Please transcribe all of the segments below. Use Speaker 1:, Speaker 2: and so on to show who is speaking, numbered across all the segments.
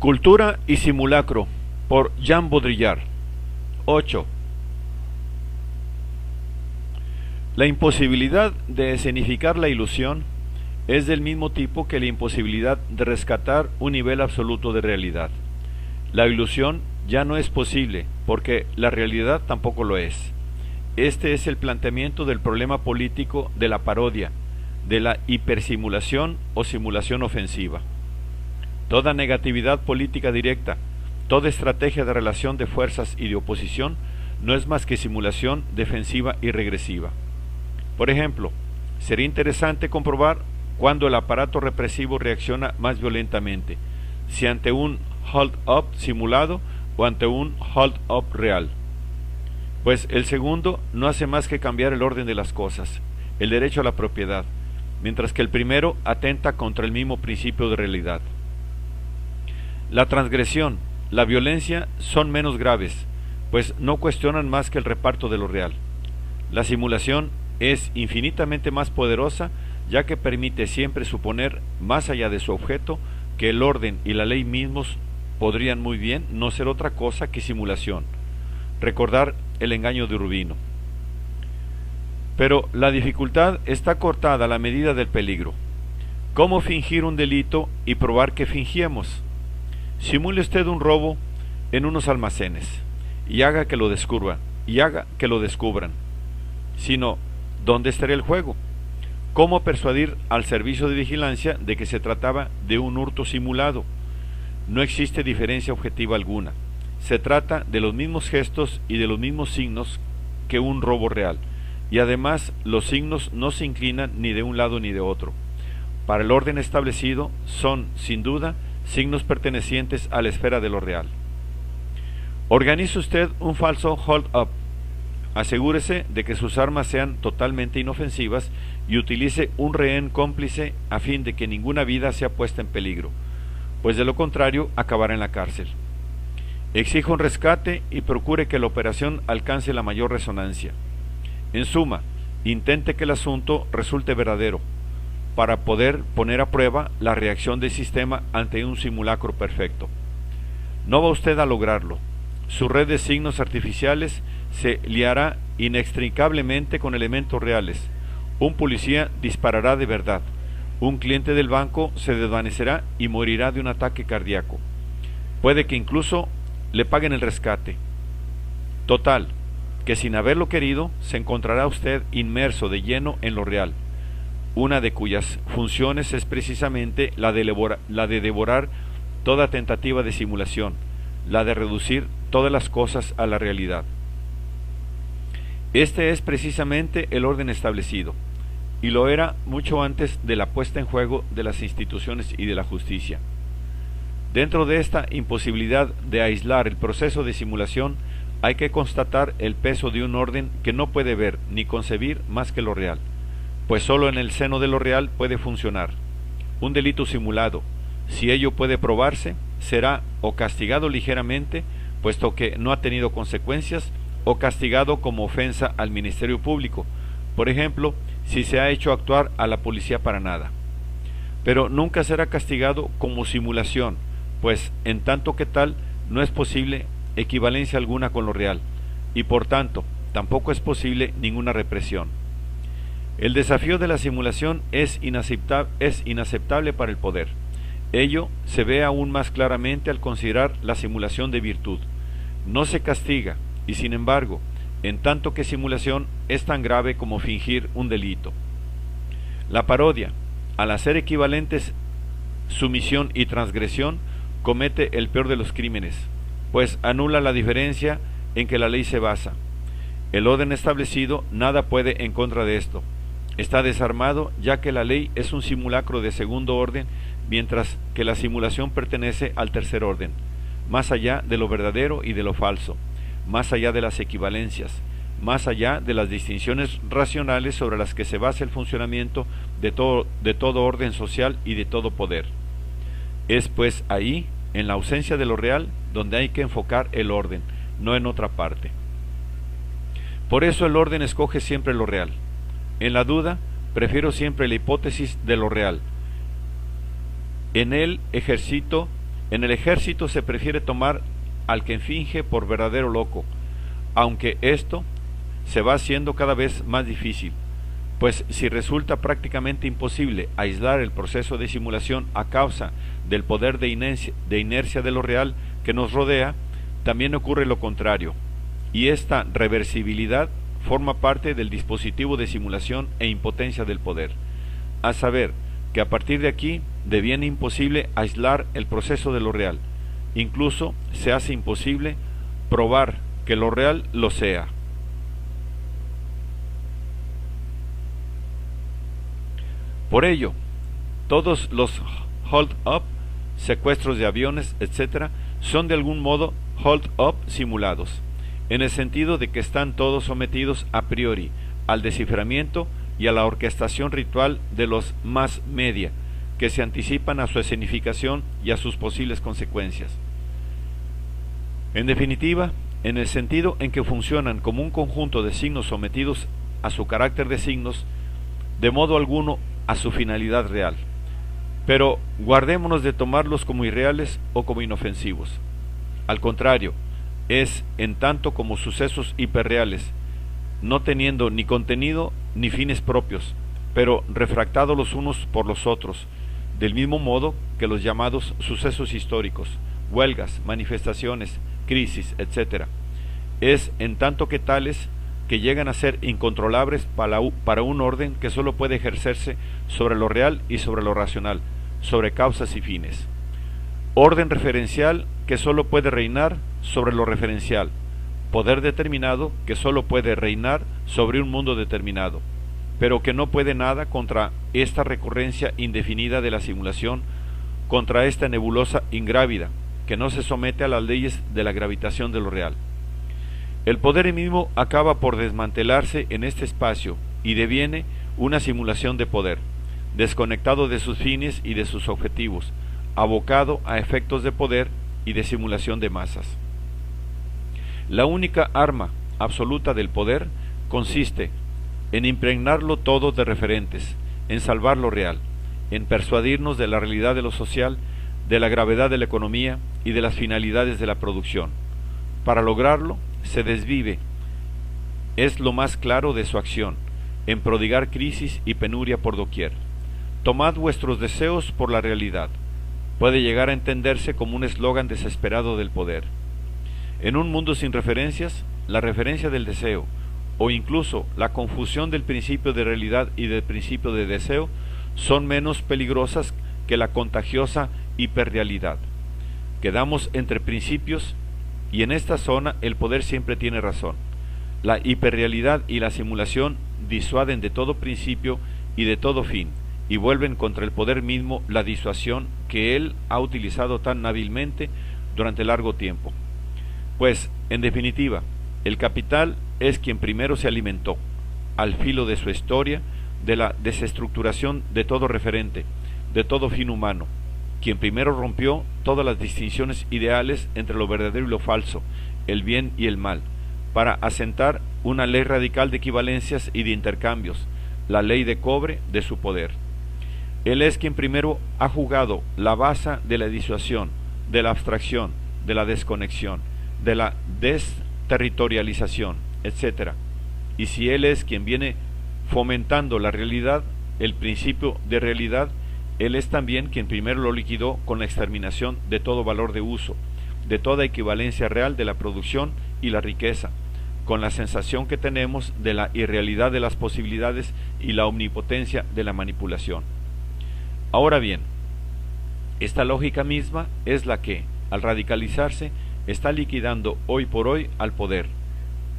Speaker 1: Cultura y simulacro, por Jean Baudrillard. 8. La imposibilidad de escenificar la ilusión es del mismo tipo que la imposibilidad de rescatar un nivel absoluto de realidad. La ilusión ya no es posible, porque la realidad tampoco lo es. Este es el planteamiento del problema político de la parodia, de la hipersimulación o simulación ofensiva. Toda negatividad política directa, toda estrategia de relación de fuerzas y de oposición no es más que simulación defensiva y regresiva. Por ejemplo, sería interesante comprobar cuándo el aparato represivo reacciona más violentamente, si ante un hold-up simulado o ante un hold-up real. Pues el segundo no hace más que cambiar el orden de las cosas, el derecho a la propiedad, mientras que el primero atenta contra el mismo principio de realidad. La transgresión, la violencia son menos graves, pues no cuestionan más que el reparto de lo real. La simulación es infinitamente más poderosa, ya que permite siempre suponer, más allá de su objeto, que el orden y la ley mismos podrían muy bien no ser otra cosa que simulación. Recordar el engaño de Urbino. Pero la dificultad está cortada a la medida del peligro. ¿Cómo fingir un delito y probar que fingíamos? Simule usted un robo en unos almacenes y haga que lo descubran. Sino, ¿dónde estaría el juego? ¿Cómo persuadir al servicio de vigilancia de que se trataba de un hurto simulado? No existe diferencia objetiva alguna. Se trata de los mismos gestos y de los mismos signos que un robo real, y además los signos no se inclinan ni de un lado ni de otro. Para el orden establecido son, sin duda, signos pertenecientes a la esfera de lo real. Organice usted un falso hold-up. Asegúrese de que sus armas sean totalmente inofensivas y utilice un rehén cómplice a fin de que ninguna vida sea puesta en peligro, pues de lo contrario acabará en la cárcel. Exija un rescate y procure que la operación alcance la mayor resonancia. En suma, intente que el asunto resulte verdadero, para poder poner a prueba la reacción del sistema ante un simulacro perfecto. No va usted a lograrlo. Su red de signos artificiales se liará inextricablemente con elementos reales. Un policía disparará de verdad. Un cliente del banco se desvanecerá y morirá de un ataque cardíaco. Puede que incluso le paguen el rescate. Total, que sin haberlo querido, se encontrará usted inmerso de lleno en lo real, una de cuyas funciones es precisamente la de devorar toda tentativa de simulación, la de reducir todas las cosas a la realidad. Este es precisamente el orden establecido, y lo era mucho antes de la puesta en juego de las instituciones y de la justicia. Dentro de esta imposibilidad de aislar el proceso de simulación, hay que constatar el peso de un orden que no puede ver ni concebir más que lo real, pues sólo en el seno de lo real puede funcionar. Un delito simulado, si ello puede probarse, será o castigado ligeramente, puesto que no ha tenido consecuencias, o castigado como ofensa al Ministerio Público, por ejemplo, si se ha hecho actuar a la policía para nada. Pero nunca será castigado como simulación, pues en tanto que tal no es posible equivalencia alguna con lo real, y por tanto tampoco es posible ninguna represión. El desafío de la simulación es inaceptable para el poder. Ello se ve aún más claramente al considerar la simulación de virtud. No se castiga, y sin embargo, en tanto que simulación es tan grave como fingir un delito. La parodia, al hacer equivalentes sumisión y transgresión, comete el peor de los crímenes, pues anula la diferencia en que la ley se basa. El orden establecido nada puede en contra de esto. Está desarmado, ya que la ley es un simulacro de segundo orden, mientras que la simulación pertenece al tercer orden, más allá de lo verdadero y de lo falso, más allá de las equivalencias, más allá de las distinciones racionales sobre las que se basa el funcionamiento de todo orden social y de todo poder. Es pues ahí, en la ausencia de lo real, donde hay que enfocar el orden, no en otra parte. Por eso el orden escoge siempre lo real. En la duda, prefiero siempre la hipótesis de lo real. En él ejercito En el ejército se prefiere tomar al que finge por verdadero loco, aunque esto se va haciendo cada vez más difícil, pues si resulta prácticamente imposible aislar el proceso de simulación a causa del poder de inercia de lo real que nos rodea, también ocurre lo contrario, y esta reversibilidad forma parte del dispositivo de simulación e impotencia del poder, a saber, que a partir de aquí deviene imposible aislar el proceso de lo real, incluso se hace imposible probar que lo real lo sea. Por ello, todos los hold-up, secuestros de aviones, etc., son de algún modo hold-up simulados, en el sentido de que están todos sometidos a priori al desciframiento y a la orquestación ritual de los mass media, que se anticipan a su escenificación y a sus posibles consecuencias. En definitiva, en el sentido en que funcionan como un conjunto de signos sometidos a su carácter de signos, de modo alguno a su finalidad real. Pero guardémonos de tomarlos como irreales o como inofensivos. Al contrario, es en tanto como sucesos hiperreales, no teniendo ni contenido ni fines propios, pero refractados los unos por los otros, del mismo modo que los llamados sucesos históricos, huelgas, manifestaciones, crisis, etc. Es en tanto que tales que llegan a ser incontrolables para un orden que sólo puede ejercerse sobre lo real y sobre lo racional, sobre causas y fines. Orden referencial que sólo puede reinar sobre lo referencial, poder determinado que sólo puede reinar sobre un mundo determinado, pero que no puede nada contra esta recurrencia indefinida de la simulación, contra esta nebulosa ingrávida, que no se somete a las leyes de la gravitación de lo real. El poder mismo acaba por desmantelarse en este espacio y deviene una simulación de poder, desconectado de sus fines y de sus objetivos, abocado a efectos de poder y de simulación de masas. La única arma absoluta del poder consiste en impregnarlo todo de referentes, en salvar lo real, en persuadirnos de la realidad de lo social, de la gravedad de la economía y de las finalidades de la producción. Para lograrlo, se desvive, es lo más claro de su acción, en prodigar crisis y penuria por doquier. Tomad vuestros deseos por la realidad. Puede llegar a entenderse como un eslogan desesperado del poder. En un mundo sin referencias, la referencia del deseo, o incluso la confusión del principio de realidad y del principio de deseo, son menos peligrosas que la contagiosa hiperrealidad. Quedamos entre principios y en esta zona el poder siempre tiene razón. La hiperrealidad y la simulación disuaden de todo principio y de todo fin, y vuelven contra el poder mismo la disuasión que él ha utilizado tan hábilmente durante largo tiempo. Pues, en definitiva, el capital es quien primero se alimentó, al filo de su historia, de la desestructuración de todo referente, de todo fin humano, quien primero rompió todas las distinciones ideales entre lo verdadero y lo falso, el bien y el mal, para asentar una ley radical de equivalencias y de intercambios, la ley de cobre de su poder. Él es quien primero ha jugado la baza de la disuasión, de la abstracción, de la desconexión, de la desterritorialización, etc. Y si él es quien viene fomentando la realidad, el principio de realidad, él es también quien primero lo liquidó con la exterminación de todo valor de uso, de toda equivalencia real de la producción y la riqueza, con la sensación que tenemos de la irrealidad de las posibilidades y la omnipotencia de la manipulación. Ahora bien, esta lógica misma es la que, al radicalizarse, está liquidando hoy por hoy al poder,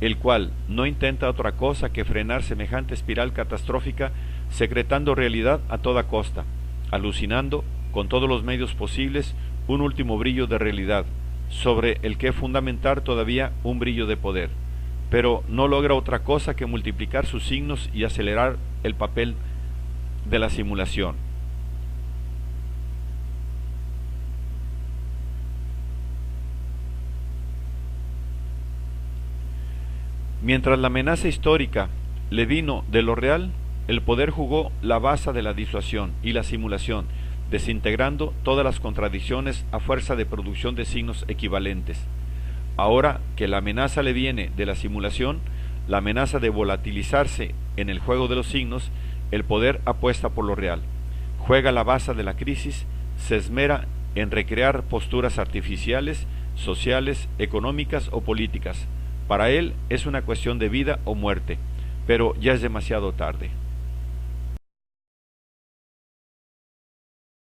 Speaker 1: el cual no intenta otra cosa que frenar semejante espiral catastrófica, secretando realidad a toda costa, alucinando, con todos los medios posibles, un último brillo de realidad, sobre el que fundamentar todavía un brillo de poder, pero no logra otra cosa que multiplicar sus signos y acelerar el papel de la simulación. Mientras la amenaza histórica le vino de lo real, el poder jugó la baza de la disuasión y la simulación, desintegrando todas las contradicciones a fuerza de producción de signos equivalentes. Ahora que la amenaza le viene de la simulación, la amenaza de volatilizarse en el juego de los signos, el poder apuesta por lo real, juega la baza de la crisis, se esmera en recrear posturas artificiales, sociales, económicas o políticas. Para él es una cuestión de vida o muerte, pero ya es demasiado tarde.